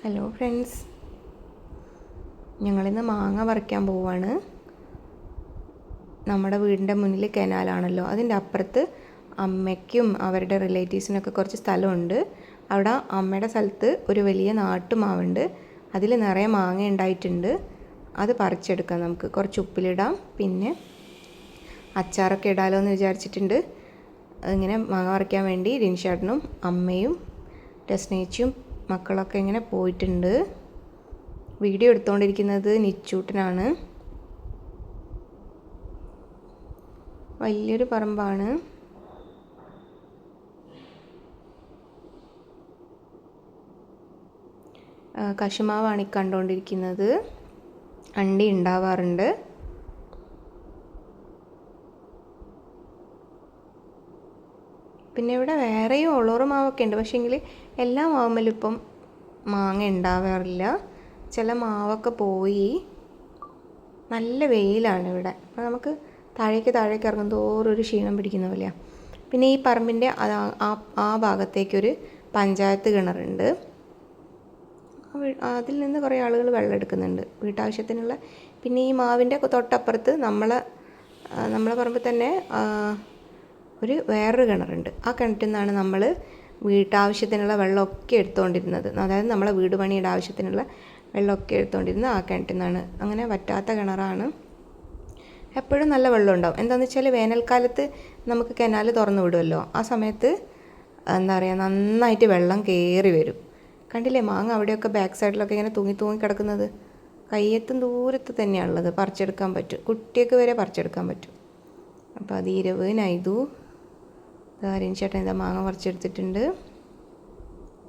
Hello friends, ഞങ്ങളിന്ന് മാങ്ങ പറിക്കാൻ പോവാണ്. നമ്മുടെ വീടിൻ്റെ മുന്നിൽ കനാലാണല്ലോ, അതിൻ്റെ അപ്പുറത്ത് അമ്മയ്ക്കും അവരുടെ റിലേറ്റീവ്സിനൊക്കെ കുറച്ച് സ്ഥലമുണ്ട്. അവിടെ അമ്മയുടെ സ്ഥലത്ത് ഒരു വലിയ നാട്ടുമാവുണ്ട്. അതിൽ നിറയെ മാങ്ങ ഉണ്ടായിട്ടുണ്ട്. അത് പറിച്ചെടുക്കാം. നമുക്ക് കുറച്ച് ഉപ്പിലിടാം, പിന്നെ അച്ചാറൊക്കെ ഇടാലോ എന്ന് വിചാരിച്ചിട്ടുണ്ട്. ഇങ്ങനെ മാങ്ങ പറിക്കാൻ വേണ്ടി റിൻഷാട്ടനും അമ്മയും രസ്നേച്ചിയും മക്കളൊക്കെ ഇങ്ങനെ പോയിട്ടുണ്ട്. വീഡിയോ എടുത്തുകൊണ്ടിരിക്കുന്നത് നിച്ചൂട്ടനാണ്. വലിയൊരു പറമ്പാണ്. കശുമാവാണ് ഈ കണ്ടുകൊണ്ടിരിക്കുന്നത്. അണ്ടി ഉണ്ടാവാറുണ്ട്. പിന്നെ ഇവിടെ വേറെയും ഒളോറ് മാവൊക്കെ ഉണ്ട്. പക്ഷേങ്കിൽ എല്ലാ മാവുമ്മലും ഇപ്പം മാങ്ങ ഉണ്ടാവാറില്ല. ചില മാവൊക്കെ പോയി. നല്ല വെയിലാണ് ഇവിടെ. അപ്പോൾ നമുക്ക് താഴേക്ക് ഇറങ്ങും തോറും ഒരു ക്ഷീണം പിടിക്കുന്ന പോലെയാണ്. പിന്നെ ഈ പറമ്പിൻ്റെ ആ ഭാഗത്തേക്കൊരു പഞ്ചായത്ത് കിണറുണ്ട്. അതിൽ നിന്ന് കുറേ ആളുകൾ വെള്ളം എടുക്കുന്നുണ്ട് വീട്ടാവശ്യത്തിനുള്ള. പിന്നെ ഈ മാവിൻ്റെ തൊട്ടപ്പുറത്ത് നമ്മളെ പറമ്പിൽ തന്നെ വേറൊരു കിണറുണ്ട്. ആ കിണറ്റിൽ നിന്നാണ് നമ്മൾ വീട്ടാവശ്യത്തിനുള്ള വെള്ളമൊക്കെ എടുത്തുകൊണ്ടിരുന്നത്. അതായത് നമ്മളെ വീട് പണിയുടെ ആവശ്യത്തിനുള്ള വെള്ളമൊക്കെ എടുത്തുകൊണ്ടിരുന്നത് ആ കിണറ്റിൽ നിന്നാണ്. അങ്ങനെ വറ്റാത്ത കിണറാണ്. എപ്പോഴും നല്ല വെള്ളം ഉണ്ടാവും. എന്താണെന്ന് വെച്ചാൽ വേനൽക്കാലത്ത് നമുക്ക് കനാൽ തുറന്നു വിടുമല്ലോ, ആ സമയത്ത് എന്താ പറയുക, നന്നായിട്ട് വെള്ളം കയറി വരും. കണ്ടില്ലേ മാങ്ങ അവിടെയൊക്കെ ബാക്ക് സൈഡിലൊക്കെ ഇങ്ങനെ തൂങ്ങി കിടക്കുന്നത്. കയ്യെത്തും ദൂരത്ത് തന്നെയാണുള്ളത്. പറിച്ചെടുക്കാൻ പറ്റും. കുട്ടിയൊക്കെ വരെ പറിച്ചെടുക്കാൻ പറ്റും. അപ്പോൾ അത് ഇരവ് നൈതു റിൻചേട്ടൻ ഇതാ മാങ്ങ പറിച്ചെടുത്തിട്ടുണ്ട്.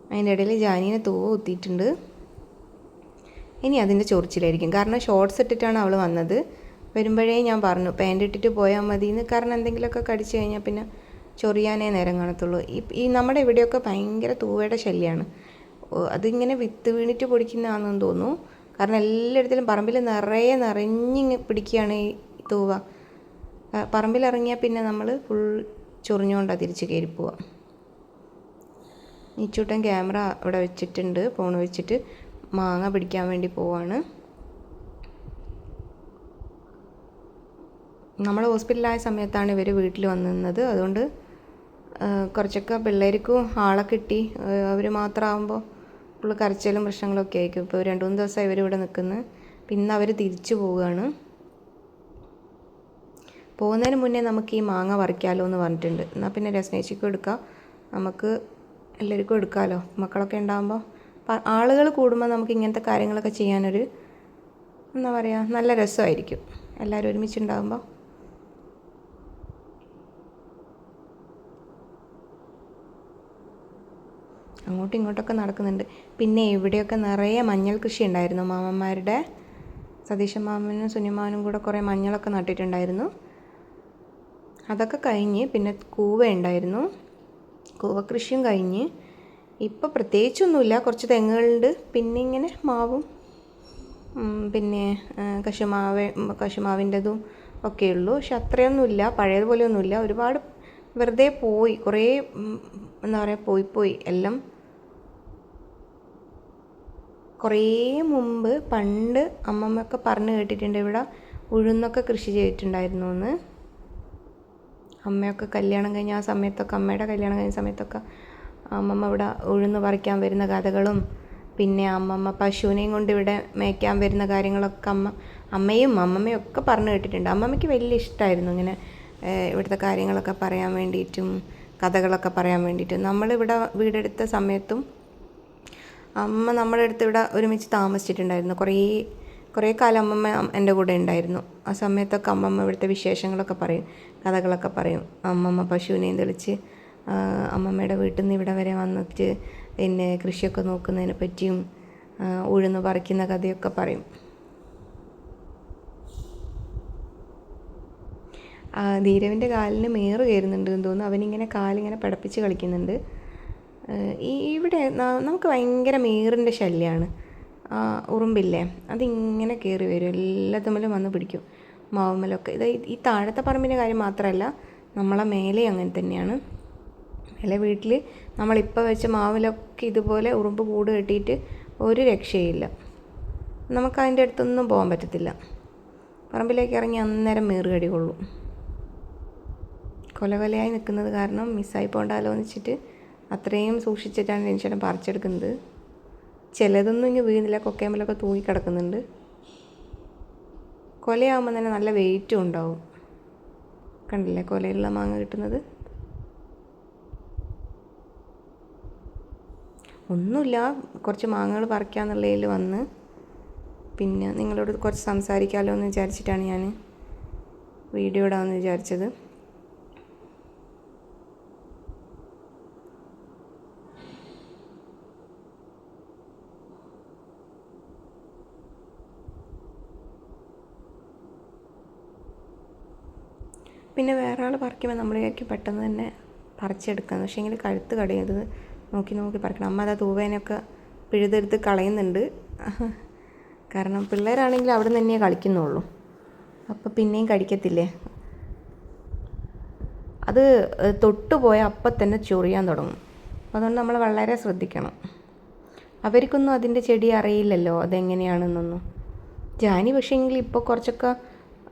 അതിൻ്റെ ഇടയിൽ ജാനീനെ തൂവ് കുത്തിയിട്ടുണ്ട്. ഇനി അതിൻ്റെ ചൊറിച്ചിലായിരിക്കും. കാരണം ഷോർട്ട്സ് ഇട്ടിട്ടാണ് അവൾ വന്നത്. വരുമ്പോഴേ ഞാൻ പറഞ്ഞു പാൻറ് ഇട്ടിട്ട് പോയാൽ മതിയെന്ന്. കാരണം എന്തെങ്കിലുമൊക്കെ കടിച്ചു കഴിഞ്ഞാൽ പിന്നെ ചൊറിയാനേ നേരം കാണത്തുള്ളൂ. ഈ നമ്മുടെ ഇവിടെയൊക്കെ ഭയങ്കര തൂവയുടെ ശല്യമാണ്. അതിങ്ങനെ വിത്ത് വീണിട്ട് പൊടിക്കുന്നതാണെന്ന് തോന്നുന്നു. കാരണം എല്ലായിടത്തിലും പറമ്പിൽ നിറഞ്ഞിങ്ങ് പിടിക്കുകയാണ് ഈ തൂവ. പറമ്പിലിറങ്ങിയാൽ പിന്നെ നമ്മൾ ഫുൾ ചൊറിഞ്ഞുകൊണ്ടാണ് തിരിച്ച് കയറി പോവുക. നിച്ചൂട്ടൻ ക്യാമറ അവിടെ വെച്ചിട്ടുണ്ട്. ഫോൺ വെച്ചിട്ട് മാങ്ങ പിടിക്കാൻ വേണ്ടി പോവാണ്. നമ്മൾ ഹോസ്പിറ്റലായ സമയത്താണ് ഇവർ വീട്ടിൽ വന്നിരുന്നത്. അതുകൊണ്ട് കുറച്ചൊക്കെ പിള്ളേർക്കും ആളെ കിട്ടി. അവർ മാത്രമാകുമ്പോൾ ഫുള്ള് കരച്ചിലും പ്രശ്നങ്ങളൊക്കെ ആയിരിക്കും. ഇപ്പോൾ 2-3 ദിവസമായി ഇവരിവിടെ നിൽക്കുന്നത്. പിന്നെ അവർ തിരിച്ചു പോവുകയാണ്. പോകുന്നതിന് മുന്നേ നമുക്ക് ഈ മാങ്ങ പറിക്കാമല്ലോ എന്ന് പറഞ്ഞിട്ടുണ്ട്. എന്നാൽ പിന്നെ രസ്നേച്ചിക്കും എടുക്കാം, നമുക്ക് എല്ലാവർക്കും എടുക്കാമല്ലോ. മക്കളൊക്കെ ഉണ്ടാകുമ്പോൾ ആളുകൾ കൂടുമ്പോൾ നമുക്ക് ഇങ്ങനത്തെ കാര്യങ്ങളൊക്കെ ചെയ്യാനൊരു എന്താ പറയുക, നല്ല രസമായിരിക്കും എല്ലാവരും ഒരുമിച്ചുണ്ടാകുമ്പോൾ. അങ്ങോട്ടും ഇങ്ങോട്ടൊക്കെ നടക്കുന്നുണ്ട്. പിന്നെ ഇവിടെയൊക്കെ നിറയെ മഞ്ഞൾ കൃഷി ഉണ്ടായിരുന്നു. മാമന്മാരുടെ സതീശൻ മാമനും സുനിമാനും കൂടെ കുറേ മഞ്ഞളൊക്കെ നട്ടിട്ടുണ്ടായിരുന്നു. അതൊക്കെ കഴിഞ്ഞ് പിന്നെ കൂവ ഉണ്ടായിരുന്നു. കൂവ കൃഷിയും കഴിഞ്ഞ്. ഇപ്പോൾ പ്രത്യേകിച്ചൊന്നുമില്ല. കുറച്ച് തെങ്ങുകളുണ്ട്. പിന്നെ ഇങ്ങനെ മാവും പിന്നെ കശുമാവിൻ്റെതും ഒക്കെ ഉള്ളൂ. പക്ഷെ അത്രയൊന്നുമില്ല, പഴയതുപോലെയൊന്നുമില്ല. ഒരുപാട് വെറുതെ പോയി. കുറേ എന്താ പറയുക, പോയി എല്ലാം. കുറേ മുമ്പ് പണ്ട് അമ്മമ്മയൊക്കെ പറഞ്ഞു കേട്ടിട്ടുണ്ട് ഇവിടെ ഉഴുന്നൊക്കെ കൃഷി ചെയ്തിട്ടുണ്ടായിരുന്നു എന്ന്. അമ്മയൊക്കെ കല്യാണം കഴിഞ്ഞ ആ സമയത്തൊക്കെ, അമ്മയുടെ കല്യാണം കഴിഞ്ഞ സമയത്തൊക്കെ അമ്മമ്മ ഇവിടെ ഉഴുന്ന് പറിക്കാൻ വരുന്ന കഥകളും, പിന്നെ അമ്മമ്മ പശുവിനെയും കൊണ്ട് ഇവിടെ മേയ്ക്കാൻ വരുന്ന കാര്യങ്ങളൊക്കെ അമ്മയും അമ്മമ്മയും ഒക്കെ പറഞ്ഞു കേട്ടിട്ടുണ്ട്. അമ്മമ്മയ്ക്ക് വലിയ ഇഷ്ടമായിരുന്നു ഇങ്ങനെ ഇവിടുത്തെ കാര്യങ്ങളൊക്കെ പറയാൻ വേണ്ടിയിട്ടും കഥകളൊക്കെ പറയാൻ വേണ്ടിയിട്ടും. നമ്മളിവിടെ വീടെടുത്ത സമയത്തും അമ്മ നമ്മുടെ അടുത്ത് ഇവിടെ ഒരുമിച്ച് താമസിച്ചിട്ടുണ്ടായിരുന്നു. കുറേ കാലം അമ്മമ്മ എൻ്റെ കൂടെ ഉണ്ടായിരുന്നു. ആ സമയത്തൊക്കെ അമ്മമ്മ ഇവിടുത്തെ വിശേഷങ്ങളൊക്കെ പറയും, കഥകളൊക്കെ പറയും. അമ്മമ്മ പശുവിനെയും തെളിച്ച് അമ്മമ്മയുടെ വീട്ടിൽ നിന്ന് ഇവിടെ വരെ വന്നിട്ട് പിന്നെ കൃഷിയൊക്കെ നോക്കുന്നതിനെ പറ്റിയും ഉഴുന്ന് പറിക്കുന്ന കഥയൊക്കെ പറയും. ധീരവിൻ്റെ കാലിന് മേറ് കയറുന്നുണ്ട് എന്ന് തോന്നുന്നു. അവനിങ്ങനെ കാലിങ്ങനെ പടപ്പിച്ച് കളിക്കുന്നുണ്ട്. ഇവിടെ നമുക്ക് ഭയങ്കര മേറിൻ്റെ ശല്യമാണ്. ഉറുമ്പില്ലേ, അതിങ്ങനെ കയറി വരും. എല്ലാത്തുമ്മലും വന്ന് പിടിക്കും, മാവുമ്മലൊക്കെ. ഈ താഴത്തെ പറമ്പിൻ്റെ കാര്യം മാത്രമല്ല, നമ്മളെ മേലെ അങ്ങനെ തന്നെയാണ്. മേലെ വീട്ടിൽ നമ്മളിപ്പോൾ വെച്ച മാവിലൊക്കെ ഇതുപോലെ ഉറുമ്പ് കൂട് കെട്ടിയിട്ട് ഒരു രക്ഷയില്ല. നമുക്ക് അതിൻ്റെ അടുത്തൊന്നും പോകാൻ പറ്റത്തില്ല. പറമ്പിലേക്ക് ഇറങ്ങി അന്നേരം മേറുകടി കൊള്ളും. കൊലകൊലയായി നിൽക്കുന്നത് കാരണം മിസ്സായി പോകണ്ടല്ലോ എന്ന് വെച്ചിട്ട് അത്രയും സൂക്ഷിച്ചിട്ടാണ് രഞ്ജേട്ടൻ പറിച്ചെടുക്കുന്നത്. ചിലതൊന്നും ഇങ്ങനെ വീഴുന്നില്ല, കൊക്കയമ്പലൊക്കെ തൂങ്ങി കിടക്കുന്നുണ്ട്. കൊലയാകുമ്പോൾ തന്നെ നല്ല വെയിറ്റും ഉണ്ടാവും. കണ്ടില്ലേ കൊലയുള്ള മാങ്ങ കിട്ടുന്നത്? ഒന്നുമില്ല, കുറച്ച് മാങ്ങകൾ പറിക്കാമെന്നുള്ളതിൽ വന്ന് പിന്നെ നിങ്ങളോട് കുറച്ച് സംസാരിക്കാമല്ലോ എന്ന് വിചാരിച്ചിട്ടാണ് ഞാൻ വീഡിയോ ഇടാമെന്ന് വിചാരിച്ചത്. പിന്നെ വേറെ ആൾ പറിക്കുമ്പോൾ നമ്മളേക്ക് പെട്ടെന്ന് തന്നെ പറിച്ചെടുക്കാം. പക്ഷേ എങ്കിൽ കഴുത്ത് കടയത് നോക്കി നോക്കി പറിക്കണം. അമ്മ അതാ തൂവേനൊക്കെ പിഴുതെടുത്ത് കളയുന്നുണ്ട്. കാരണം പിള്ളേരാണെങ്കിൽ അവിടെ നിന്ന് തന്നെയേ കളിക്കുന്നുള്ളൂ. അപ്പോൾ പിന്നെയും കടിക്കത്തില്ലേ. അത് തൊട്ടുപോയാൽ അപ്പം തന്നെ ചൊറിയാൻ തുടങ്ങും. അതുകൊണ്ട് നമ്മൾ വളരെ ശ്രദ്ധിക്കണം. അവർക്കൊന്നും അതിൻ്റെ ചെടി അറിയില്ലല്ലോ അതെങ്ങനെയാണെന്നൊന്നും. ജാനി പക്ഷേങ്കിൽ ഇപ്പോൾ കുറച്ചൊക്കെ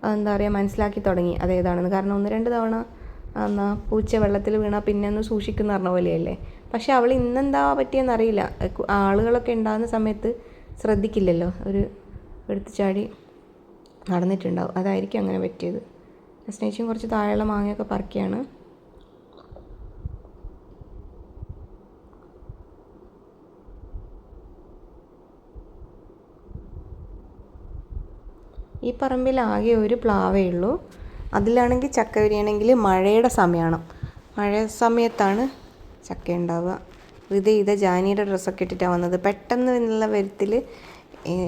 എന്താ പറയുക മനസ്സിലാക്കി തുടങ്ങി അതേതാണെന്ന്. കാരണം 1-2 തവണ പൂച്ച വെള്ളത്തിൽ വീണാൽ പിന്നെ ഒന്ന് സൂക്ഷിക്കുന്ന പറഞ്ഞ പോലെയല്ലേ. പക്ഷെ അവൾ ഇന്നെന്താ പറ്റിയെന്നറിയില്ല. ആളുകളൊക്കെ ഉണ്ടാകുന്ന സമയത്ത് ശ്രദ്ധിക്കില്ലല്ലോ, ഒരു എടുത്ത് ചാടി നടന്നിട്ടുണ്ടാവും. അതായിരിക്കും അങ്ങനെ പറ്റിയത്. സ്നേഹിച്ചും കുറച്ച് താഴെയുള്ള മാങ്ങയൊക്കെ പറിക്കുകയാണ്. ഈ പറമ്പിൽ ആകെ ഒരു പ്ലാവേ ഉള്ളൂ. അതിലാണെങ്കിൽ ചക്ക വിരിയണമെങ്കിൽ മഴയുടെ സമയമാണ്. മഴ സമയത്താണ് ചക്ക ഉണ്ടാവുക. ഇത് ജാനിയുടെ ഡ്രസ്സൊക്കെ ഇട്ടിട്ടാണ് വന്നത്. പെട്ടെന്ന് എന്നുള്ള വരുത്തിൽ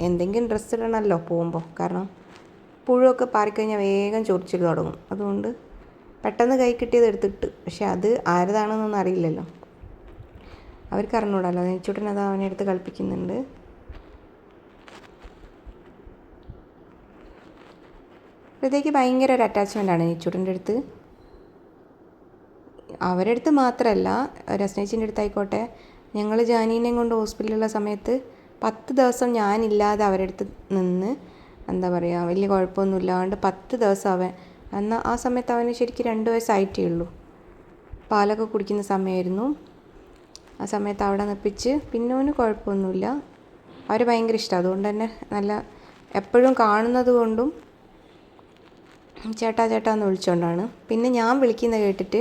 എന്തെങ്കിലും ഡ്രസ്സ് ഇടണമല്ലോ പോകുമ്പോൾ. കാരണം പുഴുവൊക്കെ പാറിക്കഴിഞ്ഞാൽ വേഗം ചൊറിച്ചിൽ തുടങ്ങും. അതുകൊണ്ട് പെട്ടെന്ന് കൈ കിട്ടിയത് എടുത്തിട്ട്. പക്ഷെ അത് ആരതാണെന്നൊന്നും അറിയില്ലല്ലോ, അവർക്ക് അറിഞ്ഞൂടാലോ. നെച്ചൂട്ടനത് അവനെ എടുത്ത് കളിപ്പിക്കുന്നുണ്ട്. ഹൃദയ്ക്ക് ഭയങ്കര ഒരു അറ്റാച്ച്മെൻ്റാണ് നെച്ചൂട്ടൻ്റെ അടുത്ത്. അവരുടെ അടുത്ത് മാത്രമല്ല, രസ്നേച്ചിൻ്റെ അടുത്തായിക്കോട്ടെ. ഞങ്ങൾ ജാനീനെയും കൊണ്ട് ഹോസ്പിറ്റലിലുള്ള സമയത്ത് 10 ദിവസം ഞാനില്ലാതെ അവരുടെ അടുത്ത് നിന്ന് എന്താ പറയുക വലിയ കുഴപ്പമൊന്നുമില്ലാണ്ട് 10 ദിവസം അവൻ. എന്നാൽ ആ സമയത്ത് അവന് ശരിക്കും 2 വയസ്സായിട്ടേ ഉള്ളൂ. പാലൊക്കെ കുടിക്കുന്ന സമയമായിരുന്നു. ആ സമയത്ത് അവിടെ നിൽപ്പിച്ച് പിന്നെ അവന് കുഴപ്പമൊന്നുമില്ല. അവർ ഭയങ്കര ഇഷ്ടമാണ്. അതുകൊണ്ട് തന്നെ നല്ല എപ്പോഴും കാണുന്നത് കൊണ്ടും ചേട്ടാ ചേട്ടാ എന്ന് വിളിച്ചുകൊണ്ടാണ്. പിന്നെ ഞാൻ വിളിക്കുന്നത് കേട്ടിട്ട്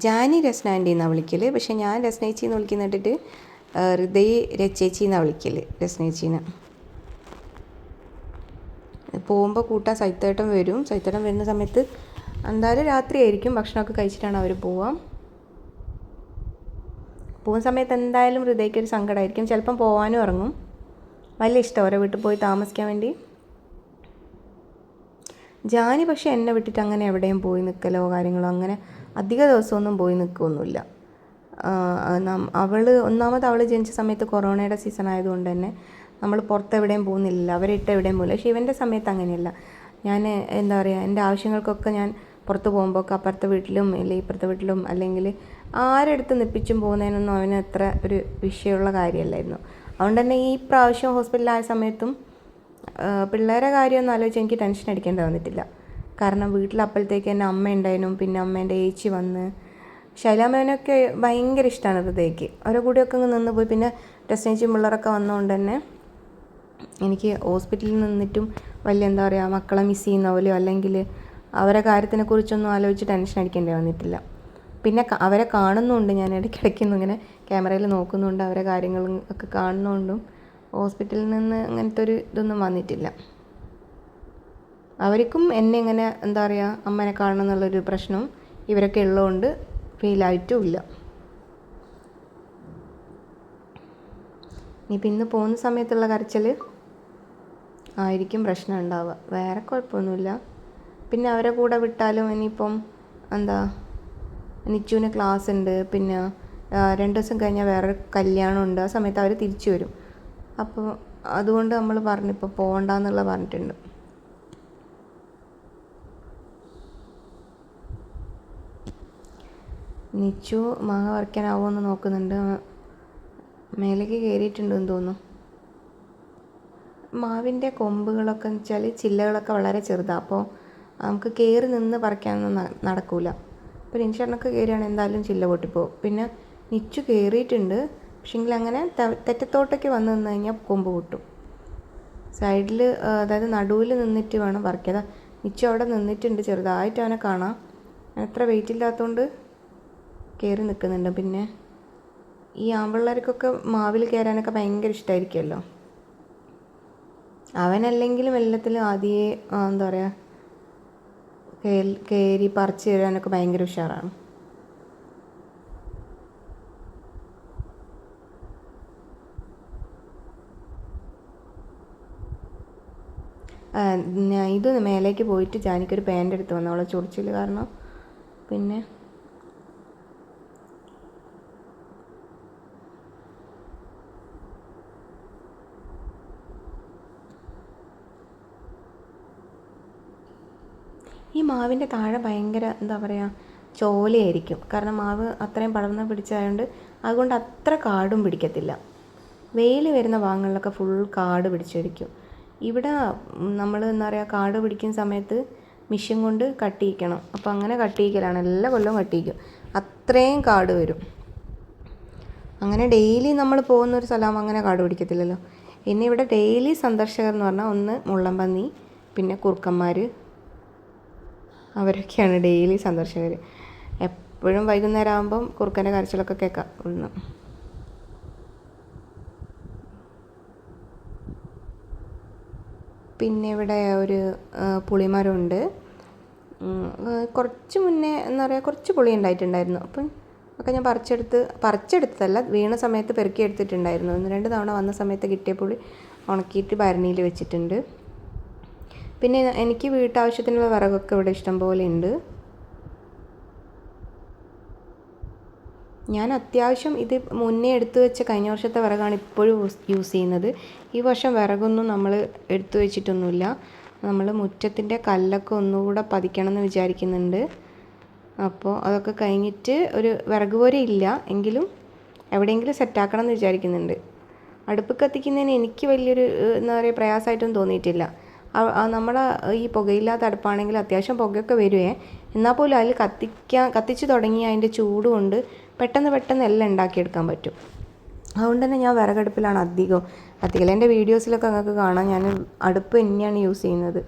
ജാനി രസ്നാൻറ്റി എന്നാണ് വിളിക്കൽ. പക്ഷേ ഞാൻ രസ്നേച്ചി എന്ന് വിളിക്കുന്ന കേട്ടിട്ട് ഹൃദയ് രച്ചേച്ചി എന്നാണ് വിളിക്കൽ രസ്നേച്ചീനെ. പോകുമ്പോൾ കൂട്ടാൻ സൈത്തേട്ടൻ വരും. സൈത്തേട്ടൻ വരുന്ന സമയത്ത് എന്തായാലും രാത്രിയായിരിക്കും. ഭക്ഷണമൊക്കെ കഴിച്ചിട്ടാണ് അവർ പോകുക സമയത്ത് എന്തായാലും ഹൃദയ്ക്കൊരു സങ്കടമായിരിക്കും. ചിലപ്പം പോകാനും ഇറങ്ങും. വലിയ ഇഷ്ടം ഓരോ വീട്ടിൽ പോയി താമസിക്കാൻ വേണ്ടി. ജാനി പക്ഷേ എന്നെ വിട്ടിട്ട് അങ്ങനെ എവിടെയും പോയി നിൽക്കലോ കാര്യങ്ങളോ അങ്ങനെ അധിക ദിവസമൊന്നും പോയി നിൽക്കുകയൊന്നുമില്ല. ഒന്നാമത് അവൾ ജനിച്ച സമയത്ത് കൊറോണയുടെ സീസൺ ആയതുകൊണ്ട് തന്നെ നമ്മൾ പുറത്ത് എവിടെയും പോകുന്നില്ല. അവരിട്ട് എവിടെയും പോകില്ല. പക്ഷേ ഇവൻ്റെ സമയത്ത് അങ്ങനെയല്ല. ഞാൻ എന്താ പറയുക, എൻ്റെ ആവശ്യങ്ങൾക്കൊക്കെ ഞാൻ പുറത്ത് പോകുമ്പോൾ അപ്പുറത്തെ വീട്ടിലും അല്ലെങ്കിൽ ഇപ്പുറത്തെ വീട്ടിലും അല്ലെങ്കിൽ ആരെടുത്ത് നിപ്പിച്ചും പോകുന്നതിനൊന്നും അവന് അത്ര ഒരു വിഷയമുള്ള കാര്യമല്ലായിരുന്നു. അതുകൊണ്ട് തന്നെ ഈ പ്രാവശ്യം ഹോസ്പിറ്റലായ സമയത്തും പിള്ളേരെ കാര്യമൊന്നും ആലോചിച്ച് എനിക്ക് ടെൻഷൻ അടിക്കേണ്ടി വന്നിട്ടില്ല. കാരണം വീട്ടിൽ അപ്പോഴത്തേക്ക് തന്നെ അമ്മ ഉണ്ടായിരുന്നു. പിന്നെ അമ്മേൻ്റെ ഏച്ചി വന്ന് ശൈലാമേനൊക്കെ ഭയങ്കര ഇഷ്ടമാണ് ഹൃദയ്ക്ക്. അവരുടെ കൂടെയൊക്കെ അങ്ങ് നിന്ന് പോയി. പിന്നെ രസ്നേച്ചിയും പിള്ളേരൊക്കെ വന്നതുകൊണ്ട് തന്നെ എനിക്ക് ഹോസ്പിറ്റലിൽ നിന്നിട്ടും വലിയ എന്താ പറയുക മക്കളെ മിസ് ചെയ്യുന്ന പോലെയോ അല്ലെങ്കിൽ അവരെ കാര്യത്തിനെക്കുറിച്ചൊന്നും ആലോചിച്ച് ടെൻഷൻ അടിക്കേണ്ടി വന്നിട്ടില്ല. പിന്നെ അവരെ കാണുന്നുണ്ട്, ഞാൻ ഇടയ്ക്കിടയ്ക്കൊന്നും ഇങ്ങനെ ക്യാമറയിൽ നോക്കുന്നുണ്ട്. അവരെ കാര്യങ്ങളും ഒക്കെ കാണുന്നുണ്ടും ഹോസ്പിറ്റലിൽ നിന്ന് അങ്ങനത്തെ ഒരു ഇതൊന്നും വന്നിട്ടില്ല. അവർക്കും എന്നെ ഇങ്ങനെ എന്താ പറയുക അമ്മനെ കാണണം എന്നുള്ളൊരു പ്രശ്നം ഇവരൊക്കെ ഉള്ളതുകൊണ്ട് ഫീലായിട്ടുമില്ല. ഇനിയിപ്പോൾ ഇന്ന് പോകുന്ന സമയത്തുള്ള കരച്ചിൽ ആയിരിക്കും പ്രശ്നം ഉണ്ടാവുക. വേറെ കുഴപ്പമൊന്നുമില്ല. പിന്നെ അവരെ കൂടെ വിട്ടാലും ഇനിയിപ്പം എന്താ നിച്ചുവിന് ക്ലാസ് ഉണ്ട്. പിന്നെ 2 ദിവസം കഴിഞ്ഞാൽ വേറൊരു കല്യാണമുണ്ട്. ആ സമയത്ത് അവർ തിരിച്ചു വരും. അപ്പോൾ അതുകൊണ്ട് നമ്മൾ പറഞ്ഞിപ്പോൾ പോകണ്ടെന്നുള്ള പറഞ്ഞിട്ടുണ്ട്. നിച്ചു മാങ്ങ പറിക്കാനാവുമെന്ന് നോക്കുന്നുണ്ട്. മേലേക്ക് കയറിയിട്ടുണ്ടെന്ന് തോന്നുന്നു. മാവിൻ്റെ കൊമ്പുകളൊക്കെ എന്ന് വെച്ചാൽ ചില്ലകളൊക്കെ വളരെ ചെറുതാണ്. അപ്പോൾ നമുക്ക് കയറി നിന്ന് പറിക്കാനൊന്നും നടക്കില്ല. അപ്പോൾ നിൻഷേട്ടനൊക്കെ കയറിയാണ് എന്തായാലും ചില്ല പൊട്ടിപ്പോവും. പിന്നെ നിച്ചു കയറിയിട്ടുണ്ട്, പക്ഷേങ്കിൽ അങ്ങനെ തെറ്റത്തോട്ടേക്ക് വന്ന് നിന്ന് കഴിഞ്ഞാൽ കൊമ്പ് പൊട്ടും. സൈഡിൽ അതായത് നടുവിൽ നിന്നിട്ട് വേണം പറിക്കാൻ. നിച്ചു അവിടെ നിന്നിട്ടുണ്ട്, ചെറുതായിട്ട് അവനെ കാണാം. അത്ര വെയിറ്റ് ഇല്ലാത്തതുകൊണ്ട് കയറി നിൽക്കുന്നുണ്ട്. പിന്നെ ഈ ആൺപിള്ളേർക്കൊക്കെ മാവിൽ കയറാനൊക്കെ ഭയങ്കര ഇഷ്ടമായിരിക്കുമല്ലോ. അവനല്ലെങ്കിലും എല്ലാത്തിലും ആദ്യമേ എന്താ പറയുക കയറി പറിച്ച് തരാനൊക്കെ ഭയങ്കര ഉഷാറാണ്. ഇത് മേലേക്ക് പോയിട്ട് ജാനിക്കൊരു പാൻ്റ് എടുത്ത് വന്നു, അവളെ ചൊറിച്ചിൽ കാരണം. പിന്നെ ഈ മാവിൻ്റെ താഴെ ഭയങ്കര എന്താ പറയുക ചോലയായിരിക്കും. കാരണം മാവ് അത്രയും പടർന്ന് പിടിച്ചതായതുകൊണ്ട് അതുകൊണ്ട് അത്ര കാടും പിടിക്കത്തില്ല. വെയിൽ വരുന്ന ഭാഗങ്ങളിലൊക്കെ ഫുൾ കാട് പിടിച്ചിരിക്കും. ഇവിടെ നമ്മൾ എന്താ പറയുക കാട് പിടിക്കുന്ന സമയത്ത് മിഷ്യൻ കൊണ്ട് കട്ടിയിക്കണം. അപ്പോൾ അങ്ങനെ കട്ടിയിക്കലാണ്, എല്ലാ കൊല്ലവും കട്ടിയിക്കും. അത്രയും കാട് വരും. അങ്ങനെ ഡെയിലി നമ്മൾ പോകുന്നൊരു സ്ഥലം അങ്ങനെ കാട് പിടിക്കത്തില്ലല്ലോ. പിന്നെ ഇവിടെ ഡെയിലി സന്ദർശകർ എന്ന് പറഞ്ഞാൽ ഒന്ന് മുള്ളൻപന്നി, പിന്നെ കുറുക്കന്മാർ, അവരൊക്കെയാണ് ഡെയിലി സന്ദർശകർ. എപ്പോഴും വൈകുന്നേരം ആകുമ്പം കുറുക്കൻ്റെ കരച്ചിലൊക്കെ കേൾക്കാം ഒന്ന്. പിന്നെ ഇവിടെ ഒരു പുളിമരമുണ്ട്. കുറച്ച് മുന്നേ എന്താ പറയുക കുറച്ച് പുളി ഉണ്ടായിട്ടുണ്ടായിരുന്നു. അപ്പം ഒക്കെ ഞാൻ പറിച്ചെടുത്തതല്ല, വീണ സമയത്ത് പെറുക്കി എടുത്തിട്ടുണ്ടായിരുന്നു. 1-2 തവണ വന്ന സമയത്ത് കിട്ടിയ പുളി ഉണക്കിയിട്ട് ഭരണിയിൽ വെച്ചിട്ടുണ്ട്. പിന്നെ എനിക്ക് വീട്ടാവശ്യത്തിനുള്ള വിറകൊക്കെ ഇവിടെ ഇഷ്ടം പോലെ ഉണ്ട്. ഞാൻ അത്യാവശ്യം ഇത് മുന്നേ എടുത്തു വെച്ച കഴിഞ്ഞ വർഷത്തെ വിറകാണ് ഇപ്പോഴും യൂസ് ചെയ്യുന്നത്. ഈ വർഷം വിറകൊന്നും നമ്മൾ എടുത്തു വെച്ചിട്ടൊന്നുമില്ല. നമ്മൾ മുറ്റത്തിൻ്റെ കല്ലൊക്കെ ഒന്നുകൂടെ പതിക്കണം എന്ന് വിചാരിക്കുന്നുണ്ട്. അപ്പോൾ അതൊക്കെ കഴിഞ്ഞിട്ട് ഒരു വിറക് പോലെ ഇല്ല എങ്കിലും എവിടെയെങ്കിലും സെറ്റാക്കണം എന്ന് വിചാരിക്കുന്നുണ്ട്. അടുപ്പ് കത്തിക്കുന്നതിന് എനിക്ക് വലിയൊരു എന്താ പറയുക പ്രയാസമായിട്ടൊന്നും തോന്നിയിട്ടില്ല. നമ്മുടെ ഈ പുകയില്ലാത്ത അടുപ്പാണെങ്കിൽ അത്യാവശ്യം പുകയൊക്കെ വരുവേ, എന്നാൽ പോലും അതിൽ കത്തിച്ച് തുടങ്ങി അതിൻ്റെ ചൂട് കൊണ്ട് പെട്ടെന്ന് എല്ലാം ഉണ്ടാക്കിയെടുക്കാൻ പറ്റും. അതുകൊണ്ട് തന്നെ ഞാൻ വിറകടുപ്പിലാണ് അധികം കത്തിക്കൽ. എൻ്റെ വീഡിയോസിലൊക്കെ നിങ്ങൾക്ക് കാണാം ഞാൻ അടുപ്പ് തന്നെയാണ് യൂസ് ചെയ്യുന്നത്.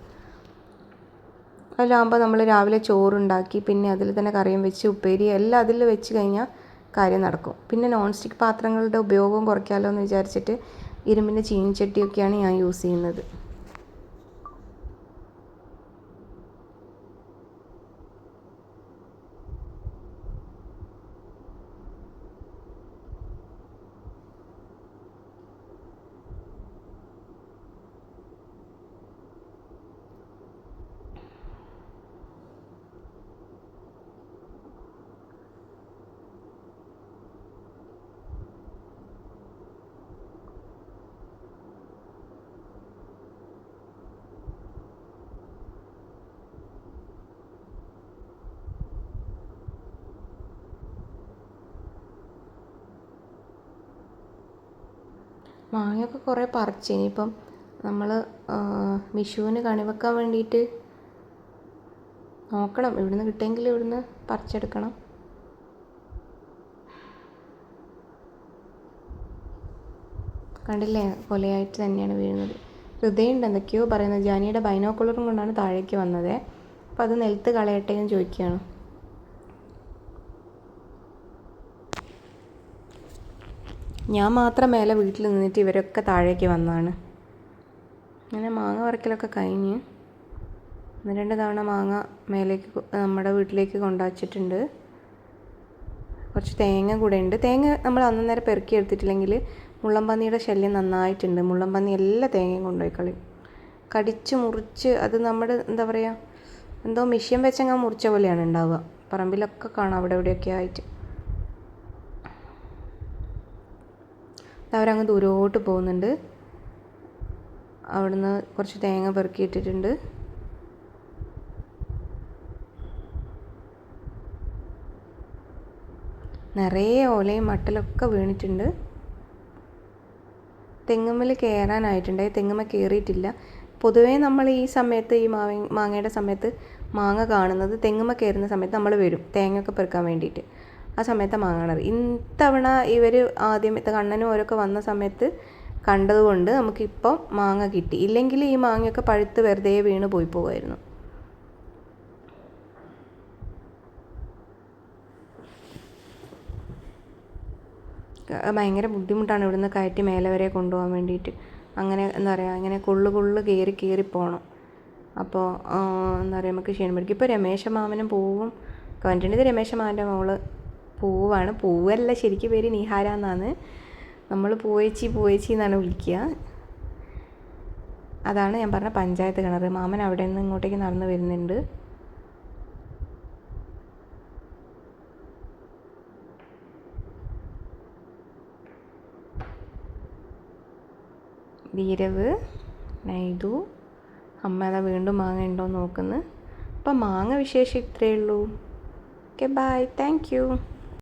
അതിലാകുമ്പോൾ നമ്മൾ രാവിലെ ചോറുണ്ടാക്കി പിന്നെ അതിൽ തന്നെ കറിയും വെച്ച് ഉപ്പേരി എല്ലാം അതിൽ വെച്ച് കഴിഞ്ഞാൽ കാര്യം നടക്കും. പിന്നെ നോൺ സ്റ്റിക്ക് പാത്രങ്ങളുടെ ഉപയോഗവും കുറയ്ക്കാമല്ലോ എന്ന് വിചാരിച്ചിട്ട് ഇരുമ്പിൻ്റെ ചീനിച്ചട്ടിയൊക്കെയാണ് ഞാൻ യൂസ് ചെയ്യുന്നത്. മാങ്ങയൊക്കെ കുറേ പറിച്ച് ഇനിയിപ്പം നമ്മൾ വിഷുവിന് കണിവെക്കാൻ വേണ്ടിയിട്ട് നോക്കണം. ഇവിടുന്ന് കിട്ടുമെങ്കിൽ ഇവിടുന്ന് പറിച്ചെടുക്കണം. കണ്ടില്ലേ കൊലയായിട്ട് തന്നെയാണ് വീഴുന്നത്. ഹൃദയമുണ്ട് എന്തൊക്കെയോ പറയുന്നത്. ജാനിയുടെ ബൈനോക്കുലറും കൊണ്ടാണ് താഴേക്ക് വന്നത്. അപ്പോൾ അത് നിലത്ത് കളയട്ടെ എന്ന് ചോദിക്കുകയാണ്. ഞാൻ മാത്രം മേലെ വീട്ടിൽ നിന്നിട്ട് ഇവരൊക്കെ താഴേക്ക് വന്നതാണ്. അങ്ങനെ മാങ്ങ പറിക്കലൊക്കെ കഴിഞ്ഞ് 1-2 തവണ മാങ്ങ മേലേക്ക് നമ്മുടെ വീട്ടിലേക്ക് കൊണ്ടുവച്ചിട്ടുണ്ട്. കുറച്ച് തേങ്ങ കൂടെ ഉണ്ട്. തേങ്ങ നമ്മൾ അന്നേരം പെറുക്കി എടുത്തിട്ടില്ലെങ്കിൽ മുള്ളൻപന്നിയുടെ ശല്യം നന്നായിട്ടുണ്ട്. മുള്ളൻപന്നി എല്ലാ തേങ്ങയും കൊണ്ടുപോയി കളയും, കടിച്ച് മുറിച്ച്. അത് നമ്മുടെ എന്താ പറയുക എന്തോ മിഷ്യൻ വെച്ചങ്ങ് മുറിച്ച പോലെയാണ് ഉണ്ടാവുക. പറമ്പിലൊക്കെ കാണാം അവിടെ ഇവിടെയൊക്കെ ആയിട്ട്. അവരങ്ങ് ദൂരോട്ട് പോകുന്നുണ്ട്. അവിടുന്ന് കുറച്ച് തേങ്ങ പെറുക്കിയിട്ടിട്ടുണ്ട്. നിറയെ ഓലയും മട്ടലൊക്കെ വീണിട്ടുണ്ട്. തെങ്ങുമ്മൽ കയറാനായിട്ടുണ്ടായി. തെങ്ങുമ്മ കയറിയിട്ടില്ല. പൊതുവേ നമ്മൾ ഈ സമയത്ത് ഈ മാങ്ങയുടെ സമയത്ത് മാങ്ങ കാണുന്നത് തെങ്ങുമ്മ കയറുന്ന സമയത്ത് നമ്മൾ വരും തേങ്ങയൊക്കെ പെറുക്കാൻ വേണ്ടിയിട്ട്. ആ സമയത്ത് മാങ്ങ കാണാറ്. ഇത്തവണ ഇവർ ആദ്യം കണ്ണനും ഓരൊക്കെ വന്ന സമയത്ത് കണ്ടതുകൊണ്ട് നമുക്കിപ്പം മാങ്ങ കിട്ടി. ഇല്ലെങ്കിൽ ഈ മാങ്ങയൊക്കെ പഴുത്ത് വെറുതെ വീണ് പോയി പോകുമായിരുന്നു. ഭയങ്കര ബുദ്ധിമുട്ടാണ് ഇവിടുന്ന് കയറ്റി മേലെ വരെ കൊണ്ടുപോകാൻ വേണ്ടിയിട്ട്. അങ്ങനെ എന്താ പറയുക, അങ്ങനെ കൊള്ളു കയറി പോകണം. അപ്പോൾ എന്താ പറയുക, നമുക്ക് ക്ഷീണം പിടിക്കും. ഇപ്പോൾ രമേശ മാമനും പൂവും കണ്ടിട്ടുണ്ട്. ഇത് രമേശ മാമൻ്റെ മോള് പൂവാണ്. പൂവല്ല, ശരിക്കും പേര് നിഹാര എന്നാണ്. നമ്മൾ പൂവേച്ചി എന്നാണ് വിളിക്കുക. അതാണ് ഞാൻ പറഞ്ഞ പഞ്ചായത്ത് കിണർ. മാമൻ അവിടെ നിന്ന് ഇങ്ങോട്ടേക്ക് നടന്ന് വരുന്നുണ്ട്. ധീരവ്, നൈതു, അമ്മ അതാ വീണ്ടും മാങ്ങ ഉണ്ടോ എന്ന് നോക്കുന്നു. അപ്പം മാങ്ങ വിശേഷം ഇത്രയേ ഉള്ളൂ. Okay, bye, thank U.